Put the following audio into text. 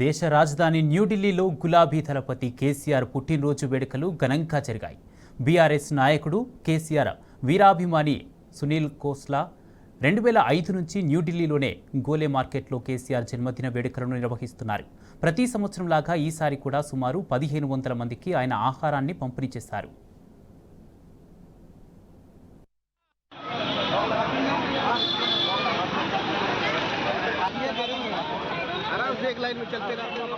దేశ రాజధాని న్యూఢిల్లీలో గులాబీ దళపతి కేసీఆర్ పుట్టినరోజు వేడుకలు ఘనంగా జరిగాయి. బీఆర్ఎస్ నాయకుడు కేసీఆర్ వీరాభిమాని సునీల్ కోస్లా 2005 నుంచి న్యూఢిల్లీలోనే గోలే మార్కెట్లో కేసీఆర్ జన్మదిన వేడుకలను నిర్వహిస్తున్నారు. ప్రతి సంవత్సరం లాగా ఈసారి కూడా సుమారు 1500 మందికి ఆయన ఆహారాన్ని పంపిణీ చేశారు. आराम से एक लाइन में चलते रहते हैं।